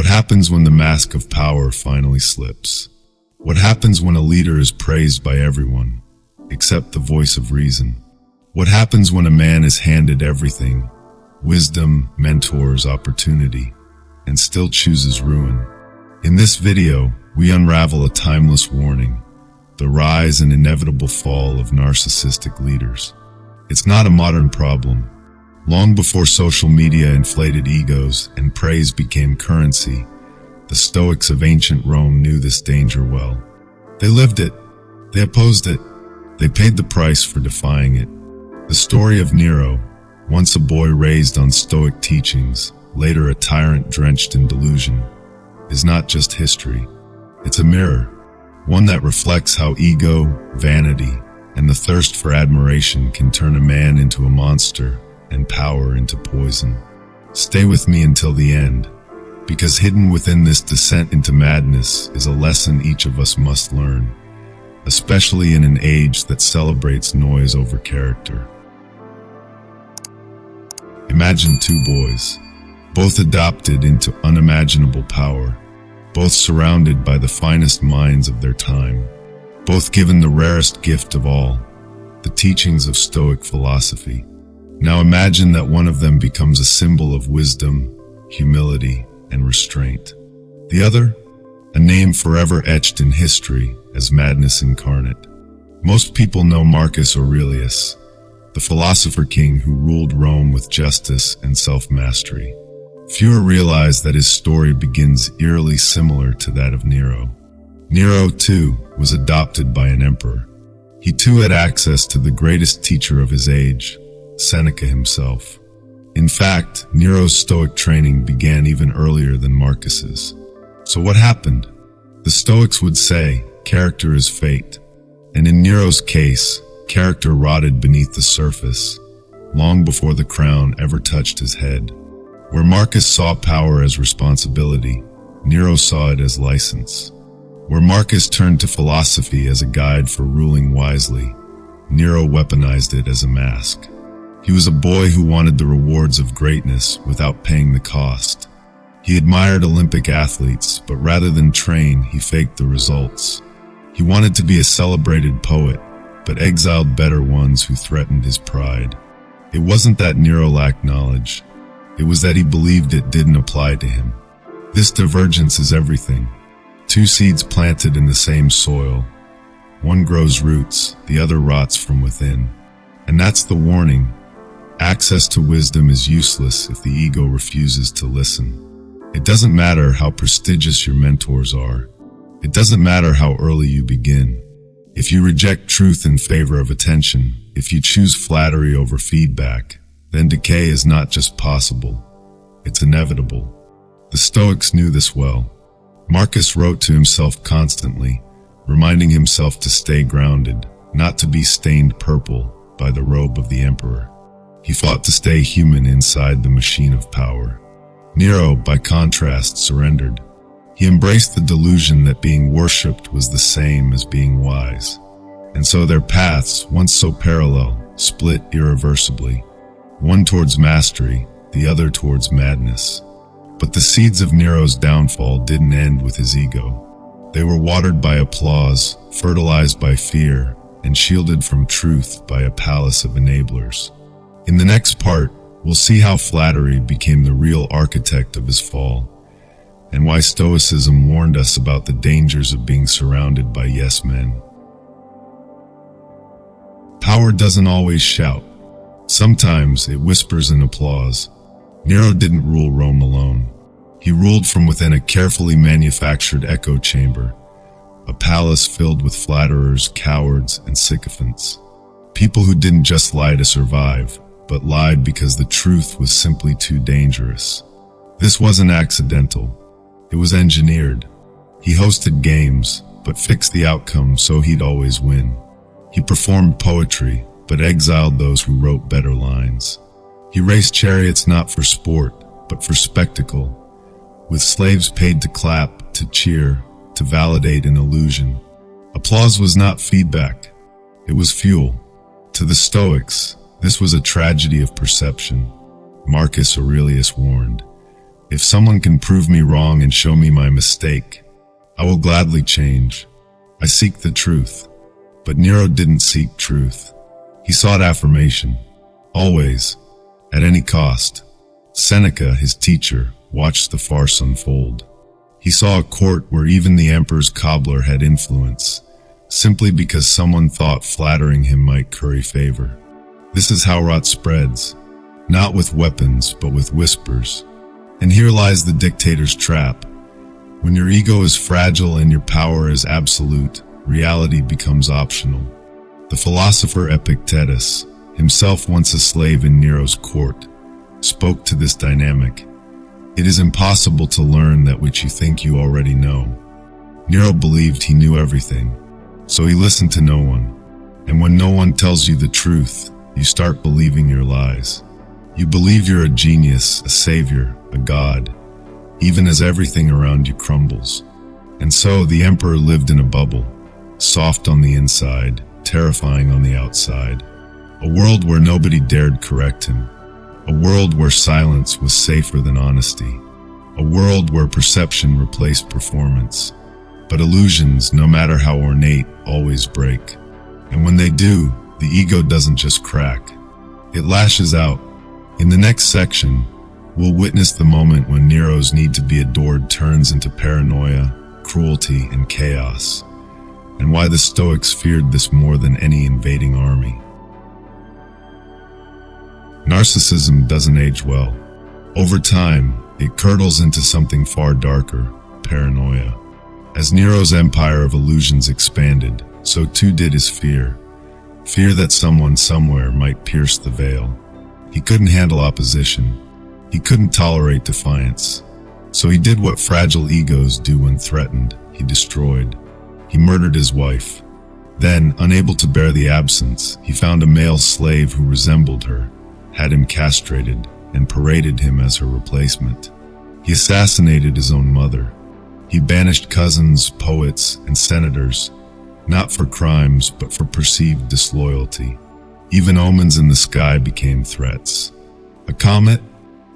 What happens when the mask of power finally slips? What happens when a leader is praised by everyone, except the voice of reason? What happens when a man is handed everything, wisdom, mentors, opportunity, and still chooses ruin? In this video, we unravel a timeless warning, the rise and inevitable fall of narcissistic leaders. It's not a modern problem. Long before social media inflated egos and praise became currency, the Stoics of ancient Rome knew this danger well. They lived it. They opposed it. They paid the price for defying it. The story of Nero, once a boy raised on Stoic teachings, later a tyrant drenched in delusion, is not just history. It's a mirror, one that reflects how ego, vanity, and the thirst for admiration can turn a man into a monster and power into poison. Stay with me until the end, because hidden within this descent into madness is a lesson each of us must learn, especially in an age that celebrates noise over character. Imagine two boys, both adopted into unimaginable power, both surrounded by the finest minds of their time, both given the rarest gift of all, the teachings of Stoic philosophy. Now imagine that one of them becomes a symbol of wisdom, humility, and restraint. The other, a name forever etched in history as madness incarnate. Most people know Marcus Aurelius, the philosopher king who ruled Rome with justice and self-mastery. Fewer realize that his story begins eerily similar to that of Nero. Nero, too, was adopted by an emperor. He too had access to the greatest teacher of his age, Seneca himself. In fact, Nero's Stoic training began even earlier than Marcus's. So what happened? The Stoics would say, character is fate. And in Nero's case, character rotted beneath the surface, long before the crown ever touched his head. Where Marcus saw power as responsibility, Nero saw it as license. Where Marcus turned to philosophy as a guide for ruling wisely, Nero weaponized it as a mask. He was a boy who wanted the rewards of greatness without paying the cost. He admired Olympic athletes, but rather than train, he faked the results. He wanted to be a celebrated poet, but exiled better ones who threatened his pride. It wasn't that Nero lacked knowledge. It was that he believed it didn't apply to him. This divergence is everything. Two seeds planted in the same soil. One grows roots, the other rots from within. And that's the warning. Access to wisdom is useless if the ego refuses to listen. It doesn't matter how prestigious your mentors are. It doesn't matter how early you begin. If you reject truth in favor of attention, if you choose flattery over feedback, then decay is not just possible, it's inevitable. The Stoics knew this well. Marcus wrote to himself constantly, reminding himself to stay grounded, not to be stained purple by the robe of the emperor. He fought to stay human inside the machine of power. Nero, by contrast, surrendered. He embraced the delusion that being worshipped was the same as being wise. And so their paths, once so parallel, split irreversibly. One towards mastery, the other towards madness. But the seeds of Nero's downfall didn't end with his ego. They were watered by applause, fertilized by fear, and shielded from truth by a palace of enablers. In the next part, we'll see how flattery became the real architect of his fall, and why Stoicism warned us about the dangers of being surrounded by yes men. Power doesn't always shout. Sometimes it whispers in applause. Nero didn't rule Rome alone. He ruled from within a carefully manufactured echo chamber, a palace filled with flatterers, cowards, and sycophants. People who didn't just lie to survive, but lied because the truth was simply too dangerous. This wasn't accidental. It was engineered. He hosted games, but fixed the outcome so he'd always win. He performed poetry, but exiled those who wrote better lines. He raced chariots not for sport, but for spectacle, with slaves paid to clap, to cheer, to validate an illusion. Applause was not feedback. It was fuel. To the Stoics, this was a tragedy of perception. Marcus Aurelius warned, If someone can prove me wrong and show me my mistake, I will gladly change. I seek the truth. But Nero didn't seek truth. He sought affirmation. Always. At any cost. Seneca, his teacher, watched the farce unfold. He saw a court where even the emperor's cobbler had influence, simply because someone thought flattering him might curry favor. This is how rot spreads, not with weapons, but with whispers. And here lies the dictator's trap. When your ego is fragile and your power is absolute, reality becomes optional. The philosopher Epictetus, himself once a slave in Nero's court, spoke to this dynamic. It is impossible to learn that which you think you already know. Nero believed he knew everything, so he listened to no one. And when no one tells you the truth, you start believing your lies. You believe you're a genius, a savior, a god, even as everything around you crumbles. And so the emperor lived in a bubble, soft on the inside, terrifying on the outside. A world where nobody dared correct him. A world where silence was safer than honesty. A world where perception replaced performance. But illusions, no matter how ornate, always break. And when they do, the ego doesn't just crack. It lashes out. In the next section, we'll witness the moment when Nero's need to be adored turns into paranoia, cruelty, and chaos, and why the Stoics feared this more than any invading army. Narcissism doesn't age well. Over time, it curdles into something far darker, paranoia. As Nero's empire of illusions expanded, so too did his fear. Fear that someone somewhere might pierce the veil. He couldn't handle opposition. He couldn't tolerate defiance. So he did what fragile egos do when threatened. He destroyed. He murdered his wife. Then, unable to bear the absence, he found a male slave who resembled her, had him castrated, and paraded him as her replacement. He assassinated his own mother. He banished cousins, poets, and senators, not for crimes, but for perceived disloyalty. Even omens in the sky became threats. A comet?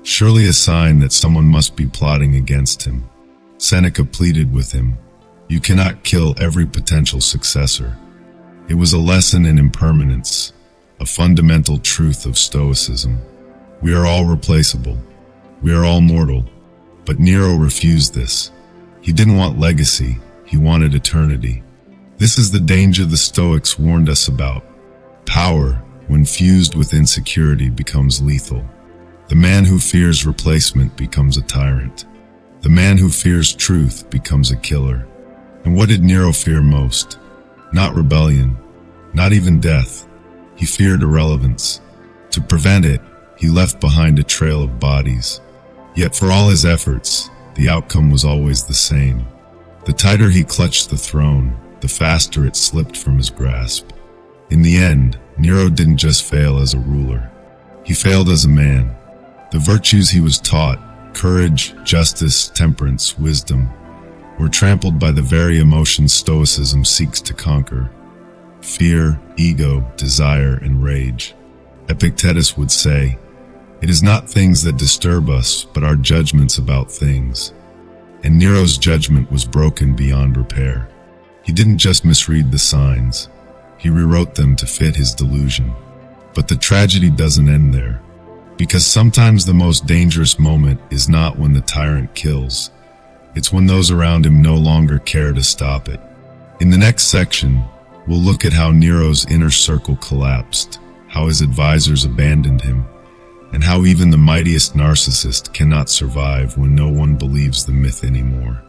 Surely a sign that someone must be plotting against him. Seneca pleaded with him, "You cannot kill every potential successor." It was a lesson in impermanence, a fundamental truth of Stoicism. We are all replaceable. We are all mortal. But Nero refused this. He didn't want legacy. He wanted eternity. This is the danger the Stoics warned us about. Power, when fused with insecurity, becomes lethal. The man who fears replacement becomes a tyrant. The man who fears truth becomes a killer. And what did Nero fear most? Not rebellion, not even death. He feared irrelevance. To prevent it, he left behind a trail of bodies. Yet for all his efforts, the outcome was always the same. The tighter he clutched the throne, the faster it slipped from his grasp. In the end, Nero didn't just fail as a ruler. He failed as a man. The virtues he was taught, courage, justice, temperance, wisdom, were trampled by the very emotions Stoicism seeks to conquer: fear, ego, desire, and rage. Epictetus would say, "It is not things that disturb us, but our judgments about things." And Nero's judgment was broken beyond repair. He didn't just misread the signs. He rewrote them to fit his delusion. But the tragedy doesn't end there. Because sometimes the most dangerous moment is not when the tyrant kills. It's when those around him no longer care to stop it. In the next section, we'll look at how Nero's inner circle collapsed, how his advisors abandoned him, and how even the mightiest narcissist cannot survive when no one believes the myth anymore.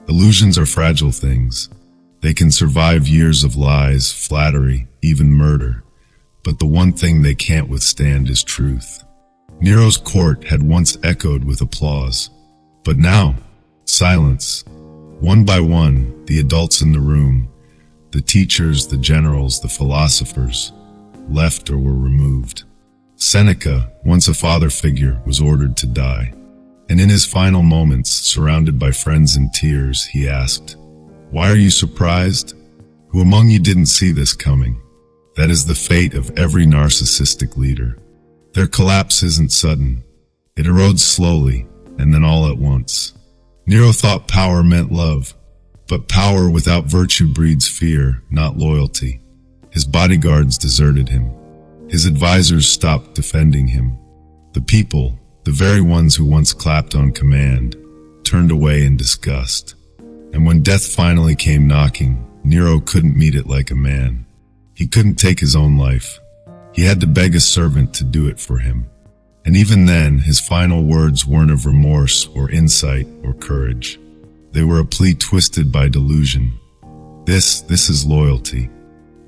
Illusions are fragile things. They can survive years of lies, flattery, even murder. But the one thing they can't withstand is truth. Nero's court had once echoed with applause. But now, silence. One by one, the adults in the room, the teachers, the generals, the philosophers, left or were removed. Seneca, once a father figure, was ordered to die. And in his final moments, surrounded by friends in tears, he asked, "Why are you surprised? Who among you didn't see this coming?" That is the fate of every narcissistic leader. Their collapse isn't sudden. It erodes slowly, and then all at once. Nero thought power meant love, but power without virtue breeds fear, not loyalty. His bodyguards deserted him. His advisors stopped defending him. The people, the very ones who once clapped on command, turned away in disgust. And when death finally came knocking, Nero couldn't meet it like a man. He couldn't take his own life. He had to beg a servant to do it for him. And even then, his final words weren't of remorse or insight or courage. They were a plea twisted by delusion. This is loyalty.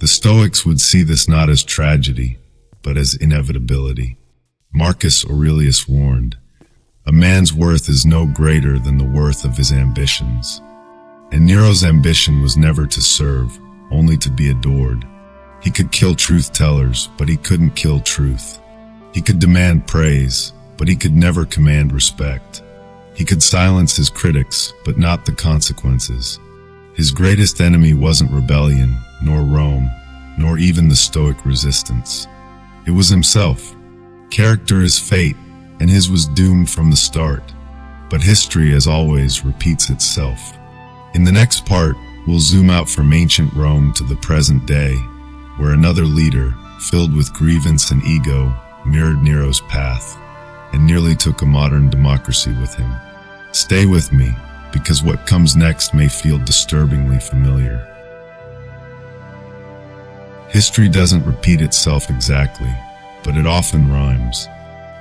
The Stoics would see this not as tragedy, but as inevitability. Marcus Aurelius warned, "A man's worth is no greater than the worth of his ambitions." And Nero's ambition was never to serve, only to be adored. He could kill truth-tellers, but he couldn't kill truth. He could demand praise, but he could never command respect. He could silence his critics, but not the consequences. His greatest enemy wasn't rebellion, nor Rome, nor even the Stoic resistance. It was himself. Character is fate, and his was doomed from the start. But history, as always, repeats itself. In the next part, we'll zoom out from ancient Rome to the present day, where another leader, filled with grievance and ego, mirrored Nero's path, and nearly took a modern democracy with him. Stay with me, because what comes next may feel disturbingly familiar. History doesn't repeat itself exactly, but it often rhymes.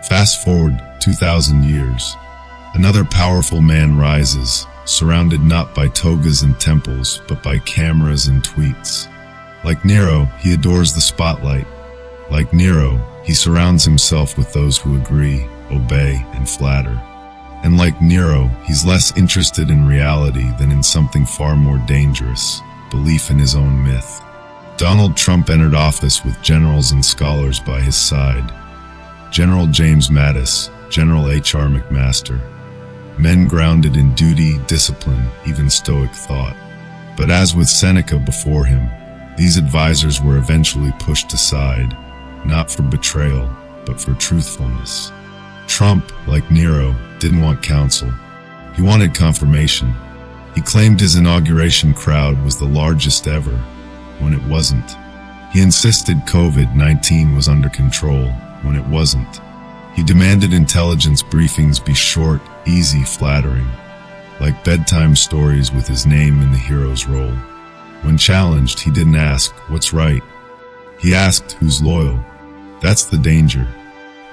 Fast forward 2,000 years. Another powerful man rises, surrounded not by togas and temples, but by cameras and tweets. Like Nero, he adores the spotlight. Like Nero, he surrounds himself with those who agree, obey, and flatter. And like Nero, he's less interested in reality than in something far more dangerous, belief in his own myth. Donald Trump entered office with generals and scholars by his side. General James Mattis, General H.R. McMaster. Men grounded in duty, discipline, even Stoic thought. But as with Seneca before him, these advisors were eventually pushed aside, not for betrayal, but for truthfulness. Trump, like Nero, didn't want counsel. He wanted confirmation. He claimed his inauguration crowd was the largest ever, when it wasn't. He insisted COVID-19 was under control, when it wasn't. He demanded intelligence briefings be short, easy, flattering, like bedtime stories with his name in the hero's role. When challenged, he didn't ask, "What's right?" He asked, "Who's loyal?" That's the danger.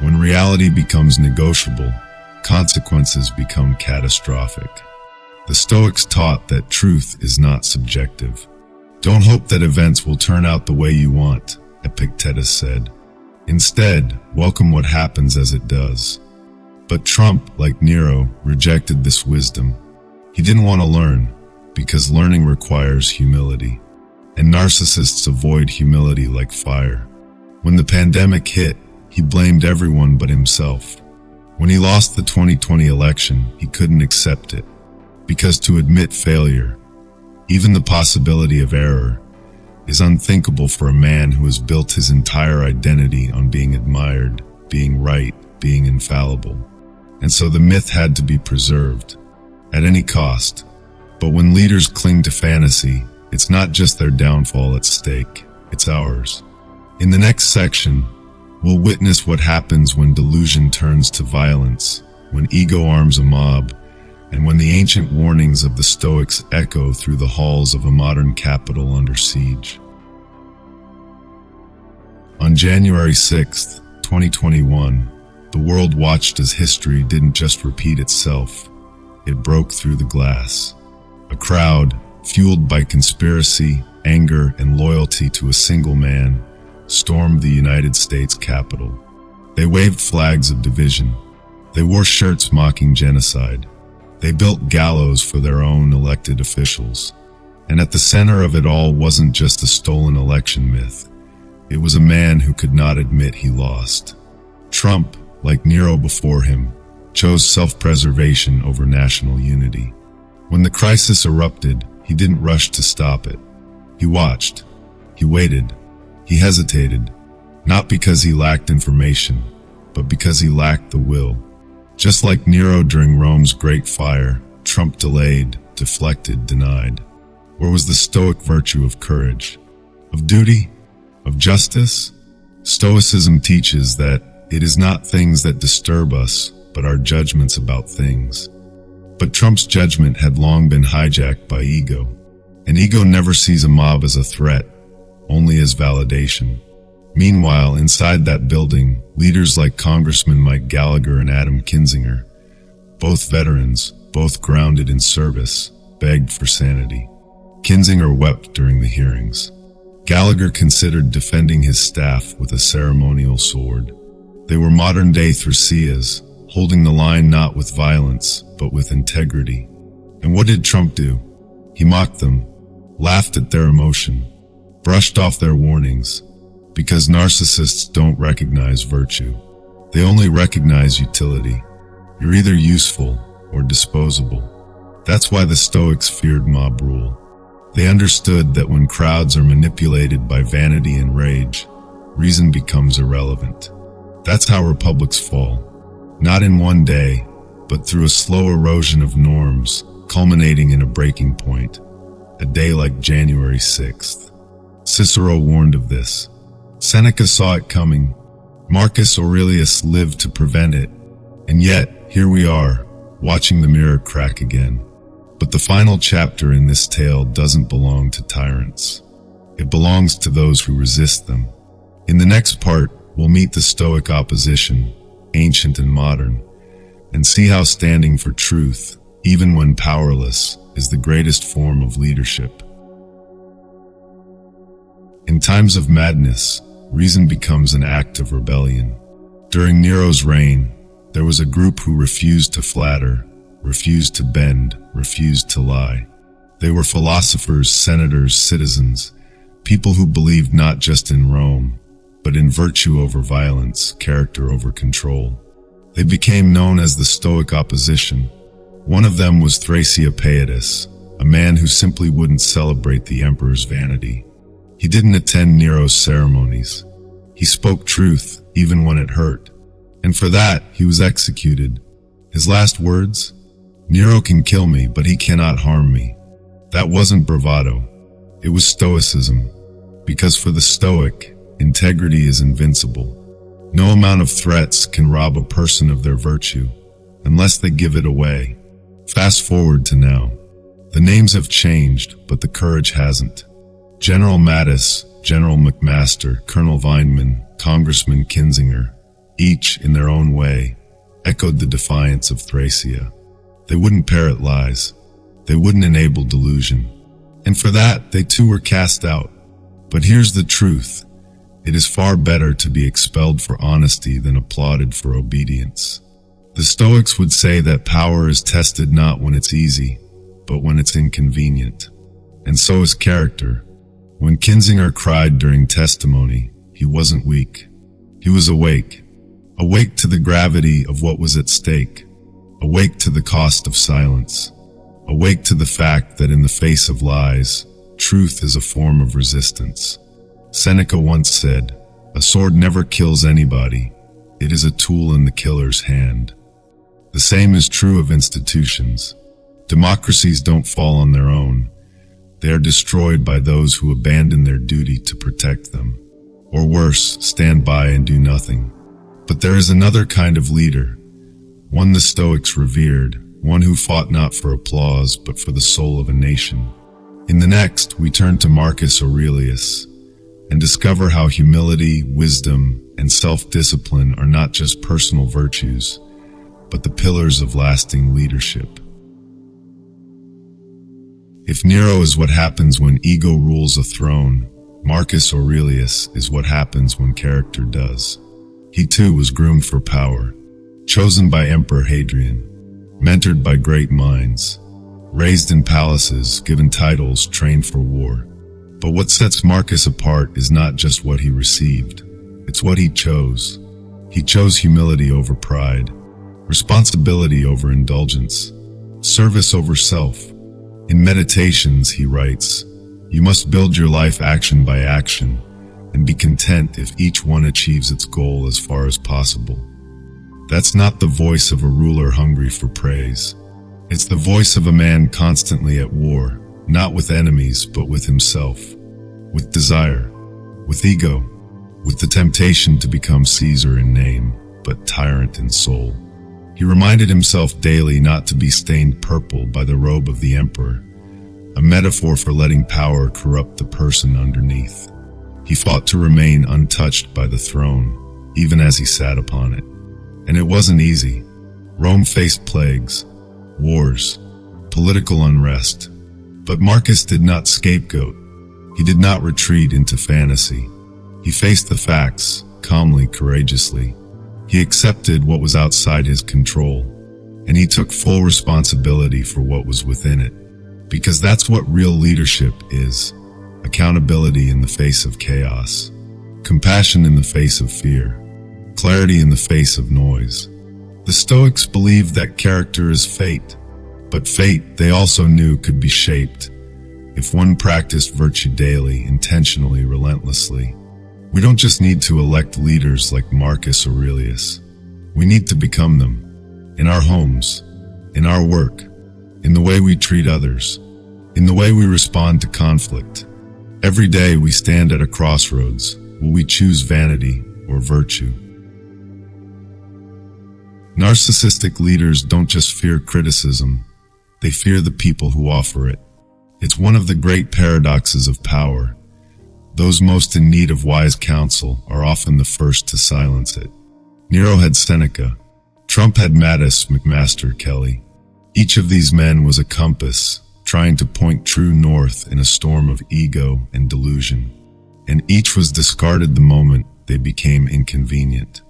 When reality becomes negotiable, consequences become catastrophic. The Stoics taught that truth is not subjective. Don't hope that events will turn out the way you want, Epictetus said. Instead, welcome what happens as it does. But Trump, like Nero, rejected this wisdom. He didn't want to learn, because learning requires humility. And narcissists avoid humility like fire. When the pandemic hit, he blamed everyone but himself. When he lost the 2020 election, he couldn't accept it. Because to admit failure, even the possibility of error, is unthinkable for a man who has built his entire identity on being admired, being right, being infallible. And so the myth had to be preserved, at any cost. But when leaders cling to fantasy, it's not just their downfall at stake, it's ours. In the next section, we'll witness what happens when delusion turns to violence, when ego arms a mob, and when the ancient warnings of the Stoics echo through the halls of a modern capital under siege. On January 6, 2021, the world watched as history didn't just repeat itself, it broke through the glass. A crowd, fueled by conspiracy, anger, and loyalty to a single man, stormed the United States Capitol. They waved flags of division. They wore shirts mocking genocide. They built gallows for their own elected officials. And at the center of it all wasn't just a stolen election myth. It was a man who could not admit he lost. Trump, like Nero before him, chose self-preservation over national unity. When the crisis erupted, he didn't rush to stop it. He watched. He waited. He hesitated, not because he lacked information, but because he lacked the will. Just like Nero during Rome's Great Fire, Trump delayed, deflected, denied. Where was the Stoic virtue of courage? Of duty? Of justice? Stoicism teaches that it is not things that disturb us, but our judgments about things. But Trump's judgment had long been hijacked by ego. And ego never sees a mob as a threat, only as validation. Meanwhile, inside that building, leaders like Congressman Mike Gallagher and Adam Kinzinger, both veterans, both grounded in service, begged for sanity. Kinzinger wept during the hearings. Gallagher considered defending his staff with a ceremonial sword. They were modern-day Thrasias, holding the line not with violence, but with integrity. And what did Trump do? He mocked them, laughed at their emotion, brushed off their warnings, because narcissists don't recognize virtue. They only recognize utility. You're either useful or disposable. That's why the Stoics feared mob rule. They understood that when crowds are manipulated by vanity and rage, reason becomes irrelevant. That's how republics fall. Not in one day, but through a slow erosion of norms, culminating in a breaking point. A day like January 6th. Cicero warned of this. Seneca saw it coming. Marcus Aurelius lived to prevent it. And yet, here we are, watching the mirror crack again. But the final chapter in this tale doesn't belong to tyrants. It belongs to those who resist them. In the next part, we'll meet the Stoic Opposition, ancient and modern, and see how standing for truth, even when powerless, is the greatest form of leadership. In times of madness, reason becomes an act of rebellion. During Nero's reign, there was a group who refused to flatter, refused to bend, refused to lie. They were philosophers, senators, citizens, people who believed not just in Rome, but in virtue over violence, character over control. They became known as the Stoic Opposition. One of them was Thrasea, a man who simply wouldn't celebrate the emperor's vanity. He didn't attend Nero's ceremonies. He spoke truth, even when it hurt. And for that, he was executed. His last words? Nero can kill me, but he cannot harm me. That wasn't bravado. It was Stoicism. Because for the Stoic, integrity is invincible. No amount of threats can rob a person of their virtue, unless they give it away. Fast forward to now. The names have changed, but the courage hasn't. General Mattis, General McMaster, Colonel Vineman, Congressman Kinzinger, each, in their own way, echoed the defiance of Thrasea. They wouldn't parrot lies. They wouldn't enable delusion. And for that, they too were cast out. But here's the truth. It is far better to be expelled for honesty than applauded for obedience. The Stoics would say that power is tested not when it's easy, but when it's inconvenient. And so is character. When Kinzinger cried during testimony, he wasn't weak. He was awake. Awake to the gravity of what was at stake. Awake to the cost of silence. Awake to the fact that in the face of lies, truth is a form of resistance. Seneca once said, "A sword never kills anybody. It is a tool in the killer's hand." The same is true of institutions. Democracies don't fall on their own. They are destroyed by those who abandon their duty to protect them. Or worse, stand by and do nothing. But there is another kind of leader, one the Stoics revered, one who fought not for applause but for the soul of a nation. In the next, we turn to Marcus Aurelius and discover how humility, wisdom, and self-discipline are not just personal virtues, but the pillars of lasting leadership. If Nero is what happens when ego rules a throne, Marcus Aurelius is what happens when character does. He too was groomed for power, chosen by Emperor Hadrian, mentored by great minds, raised in palaces, given titles, trained for war. But what sets Marcus apart is not just what he received, it's what he chose. He chose humility over pride, responsibility over indulgence, service over self. In Meditations, he writes, "You must build your life action by action, and be content if each one achieves its goal as far as possible." That's not the voice of a ruler hungry for praise. It's the voice of a man constantly at war, not with enemies, but with himself, with desire, with ego, with the temptation to become Caesar in name, but tyrant in soul. He reminded himself daily not to be stained purple by the robe of the emperor, a metaphor for letting power corrupt the person underneath. He fought to remain untouched by the throne, even as he sat upon it. And it wasn't easy. Rome faced plagues, wars, political unrest. But Marcus did not scapegoat. He did not retreat into fantasy. He faced the facts, calmly, courageously. He accepted what was outside his control, and he took full responsibility for what was within it. Because that's what real leadership is: accountability in the face of chaos, compassion in the face of fear, clarity in the face of noise. The Stoics believed that character is fate, but fate, they also knew, could be shaped if one practiced virtue daily, intentionally, relentlessly. We don't just need to elect leaders like Marcus Aurelius. We need to become them, in our homes, in our work, in the way we treat others, in the way we respond to conflict. Every day we stand at a crossroads. Will we choose vanity or virtue? Narcissistic leaders don't just fear criticism, they fear the people who offer it. It's one of the great paradoxes of power. Those most in need of wise counsel are often the first to silence it. Nero had Seneca. Trump had Mattis McMaster Kelly. Each of these men was a compass, trying to point true north in a storm of ego and delusion. And each was discarded the moment they became inconvenient.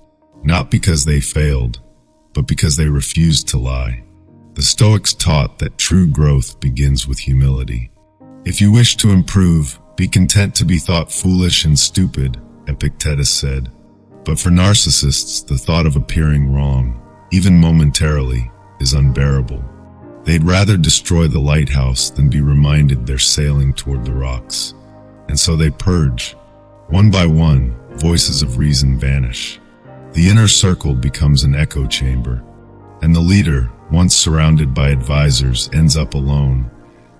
Not because they failed, but because they refused to lie. The Stoics taught that true growth begins with humility. If you wish to improve, be content to be thought foolish and stupid, Epictetus said. But for narcissists, the thought of appearing wrong, even momentarily, is unbearable. They'd rather destroy the lighthouse than be reminded they're sailing toward the rocks. And so they purge. One by one, voices of reason vanish. The inner circle becomes an echo chamber, and the leader, once surrounded by advisors, ends up alone,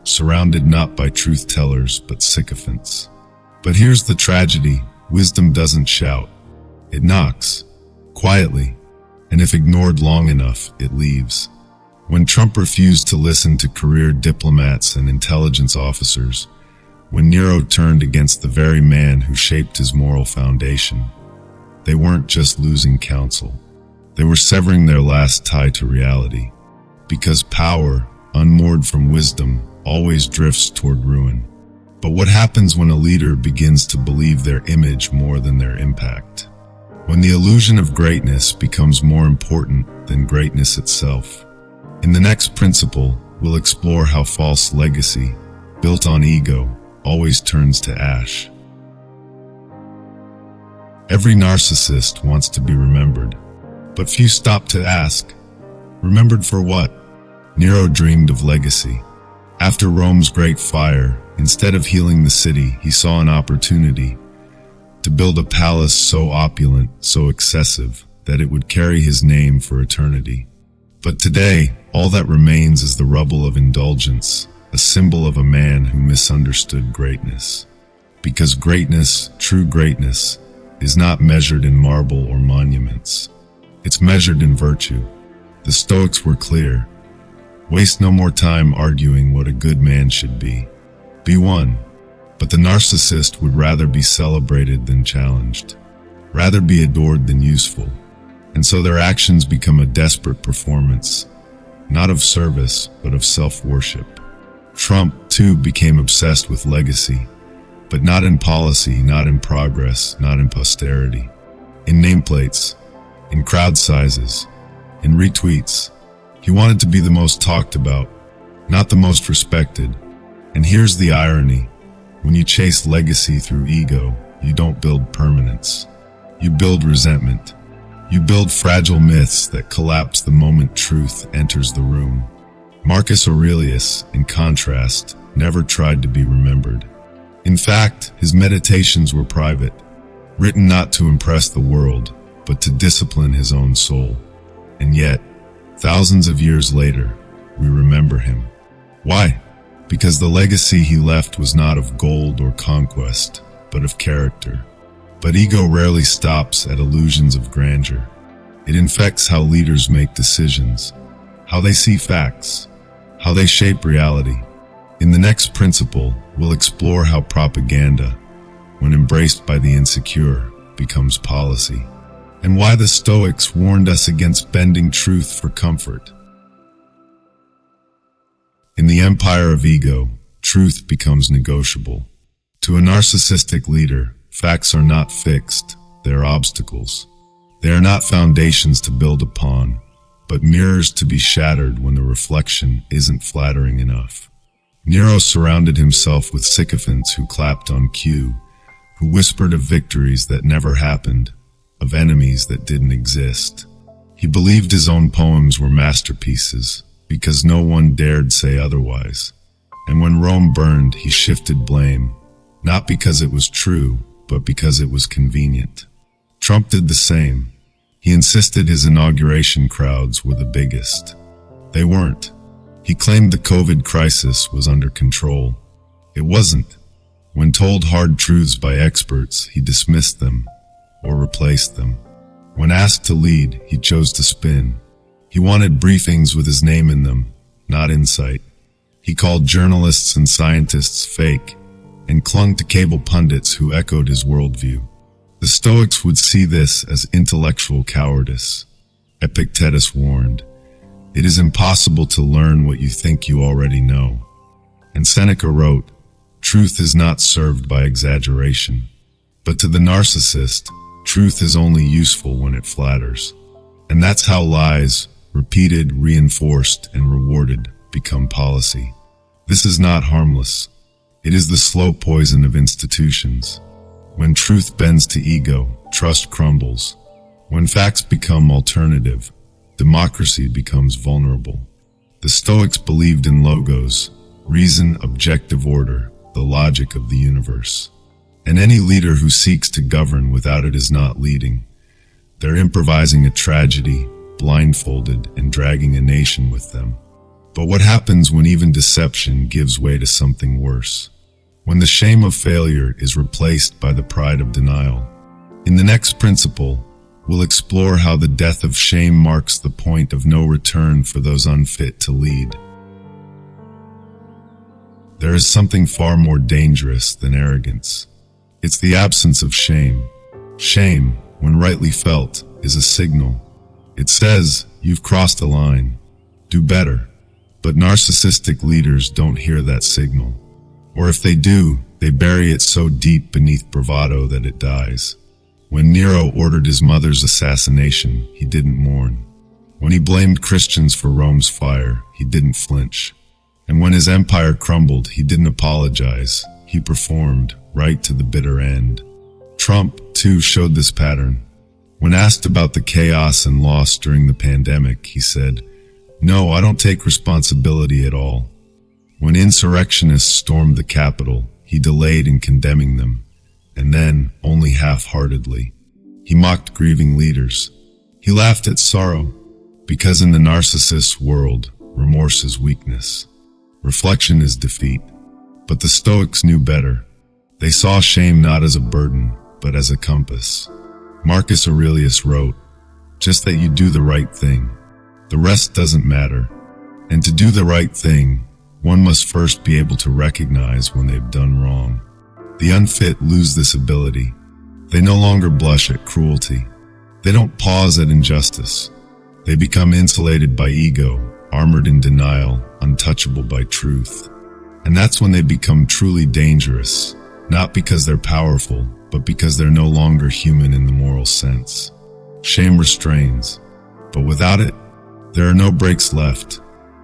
surrounded not by truth-tellers but sycophants. But here's the tragedy: wisdom doesn't shout. It knocks, quietly, and if ignored long enough, it leaves. When Trump refused to listen to career diplomats and intelligence officers, when Nero turned against the very man who shaped his moral foundation, they weren't just losing counsel. They were severing their last tie to reality. Because power, unmoored from wisdom, always drifts toward ruin. But what happens when a leader begins to believe their image more than their impact? When the illusion of greatness becomes more important than greatness itself? In the next principle, we'll explore how false legacy, built on ego, always turns to ash. Every narcissist wants to be remembered, but few stop to ask, remembered for what? Nero dreamed of legacy. After Rome's great fire, instead of healing the city, he saw an opportunity to build a palace so opulent, so excessive, that it would carry his name for eternity. But today, all that remains is the rubble of indulgence, a symbol of a man who misunderstood greatness. Because greatness, true greatness, is not measured in marble or monuments. It's measured in virtue. The Stoics were clear. Waste no more time arguing what a good man should be. Be one. But the narcissist would rather be celebrated than challenged, rather be adored than useful. And so their actions become a desperate performance, not of service, but of self-worship. Trump, too, became obsessed with legacy, but not in policy, not in progress, not in posterity. In nameplates, in crowd sizes, in retweets. He wanted to be the most talked about, not the most respected. And here's the irony. When you chase legacy through ego, you don't build permanence. You build resentment. You build fragile myths that collapse the moment truth enters the room. Marcus Aurelius, in contrast, never tried to be remembered. In fact, his meditations were private, written not to impress the world, but to discipline his own soul. And yet, thousands of years later, we remember him. Why? Because the legacy he left was not of gold or conquest, but of character. But ego rarely stops at illusions of grandeur. It infects how leaders make decisions, how they see facts, how they shape reality. In the next principle, we'll explore how propaganda, when embraced by the insecure, becomes policy, and why the Stoics warned us against bending truth for comfort. In the empire of ego, truth becomes negotiable. To a narcissistic leader, facts are not fixed, they are obstacles. They are not foundations to build upon, but mirrors to be shattered when the reflection isn't flattering enough. Nero surrounded himself with sycophants who clapped on cue, who whispered of victories that never happened, of enemies that didn't exist. He believed his own poems were masterpieces, because no one dared say otherwise. And when Rome burned, he shifted blame, not because it was true, but because it was convenient. Trump did the same. He insisted his inauguration crowds were the biggest. They weren't. He claimed the COVID crisis was under control. It wasn't. When told hard truths by experts, he dismissed them or replaced them. When asked to lead, he chose to spin. He wanted briefings with his name in them, not insight. He called journalists and scientists fake and clung to cable pundits who echoed his worldview. The Stoics would see this as intellectual cowardice. Epictetus warned, "It is impossible to learn what you think you already know." And Seneca wrote, "Truth is not served by exaggeration." But to the narcissist, truth is only useful when it flatters. And that's how lies, repeated, reinforced, and rewarded, become policy. This is not harmless. It is the slow poison of institutions. When truth bends to ego, trust crumbles. When facts become alternative, democracy becomes vulnerable. The Stoics believed in logos, reason, objective order, the logic of the universe. And any leader who seeks to govern without it is not leading. They're improvising a tragedy, blindfolded and dragging a nation with them. But what happens when even deception gives way to something worse? When the shame of failure is replaced by the pride of denial. In the next principle, we'll explore how the death of shame marks the point of no return for those unfit to lead. There is something far more dangerous than arrogance. It's the absence of shame. Shame, when rightly felt, is a signal. It says, you've crossed a line. Do better. But narcissistic leaders don't hear that signal. Or if they do, they bury it so deep beneath bravado that it dies. When Nero ordered his mother's assassination, he didn't mourn. When he blamed Christians for Rome's fire, he didn't flinch. And when his empire crumbled, he didn't apologize. He performed, right to the bitter end. Trump, too, showed this pattern. When asked about the chaos and loss during the pandemic, he said, "No, I don't take responsibility at all." When insurrectionists stormed the Capitol, he delayed in condemning them, and then only half-heartedly. He mocked grieving leaders. He laughed at sorrow, because in the narcissist's world, remorse is weakness. Reflection is defeat. But the Stoics knew better. They saw shame not as a burden, but as a compass. Marcus Aurelius wrote, "Just that you do the right thing. The rest doesn't matter." And to do the right thing, one must first be able to recognize when they've done wrong. The unfit lose this ability. They no longer blush at cruelty. They don't pause at injustice. They become insulated by ego, armored in denial, untouchable by truth. And that's when they become truly dangerous, not because they're powerful, but because they're no longer human in the moral sense. Shame restrains, but without it, there are no brakes left.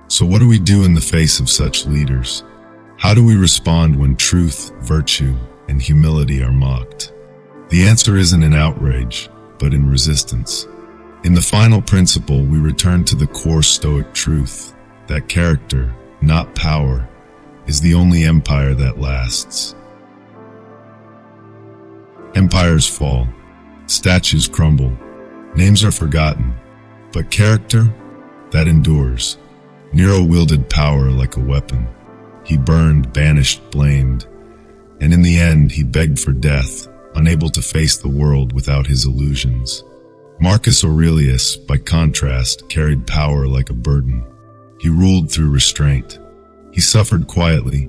So what do we do in the face of such leaders? How do we respond when truth, virtue, and humility are mocked? The answer isn't in outrage, but in resistance. In the final principle, we return to the core Stoic truth, that character, not power, is the only empire that lasts. Empires fall, statues crumble, names are forgotten, But character, that endures. Nero wielded power like a weapon. He burned, banished, blamed, and in the end he begged for death, unable to face the world without his illusions. Marcus Aurelius, by contrast, carried power like a burden. He ruled through restraint. He suffered quietly.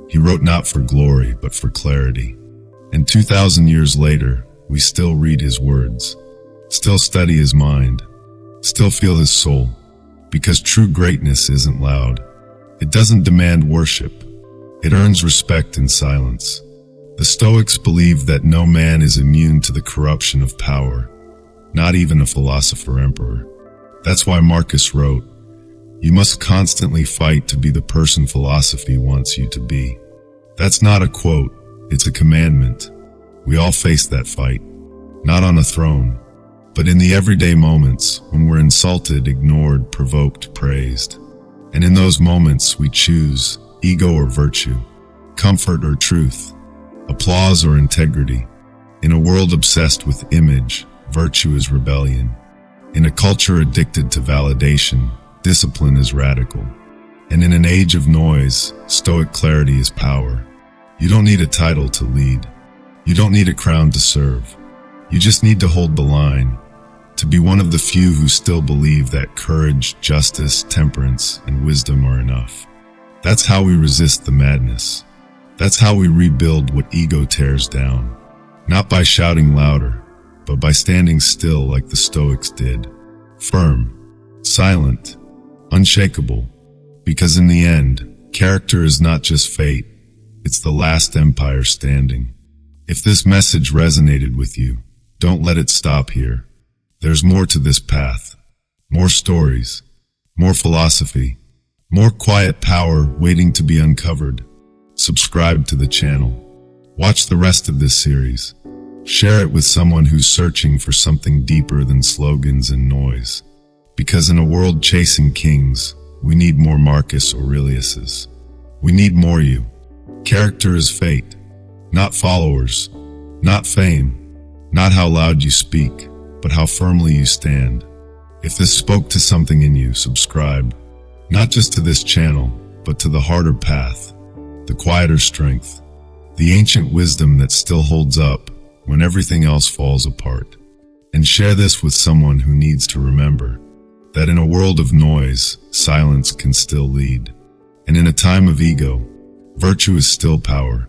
He wrote not for glory, but for clarity. And 2,000 years later, we still read his words, still study his mind, still feel his soul, because true greatness isn't loud. It doesn't demand worship. It earns respect in silence. The Stoics believed that no man is immune to the corruption of power, not even a philosopher-emperor. That's why Marcus wrote, "You must constantly fight to be the person philosophy wants you to be." That's not a quote, it's a commandment. We all face that fight, not on a throne, but in the everyday moments when we're insulted, ignored, provoked, praised. And in those moments we choose ego or virtue, comfort or truth, applause or integrity. In a world obsessed with image, virtue is rebellion. In a culture addicted to validation, discipline is radical. And in an age of noise, stoic clarity is power. You don't need a title to lead. You don't need a crown to serve. You just need to hold the line, to be one of the few who still believe that courage, justice, temperance, and wisdom are enough. That's how we resist the madness. That's how we rebuild what ego tears down. Not by shouting louder, but by standing still like the Stoics did. Firm, silent, unshakable. Because in the end, character is not just fate, it's the last empire standing. If this message resonated with you, don't let it stop here. There's more to this path. More stories, more philosophy, more quiet power waiting to be uncovered. Subscribe to the channel. Watch the rest of this series. Share it with someone who's searching for something deeper than slogans and noise. Because in a world chasing kings, we need more Marcus Aureliuses. We need more you. Character is fate, not followers, not fame, not how loud you speak, but how firmly you stand. If this spoke to something in you, subscribe. Not just to this channel, but to the harder path, the quieter strength, the ancient wisdom that still holds up when everything else falls apart. And share this with someone who needs to remember that in a world of noise, silence can still lead. And in a time of ego, virtue is still power.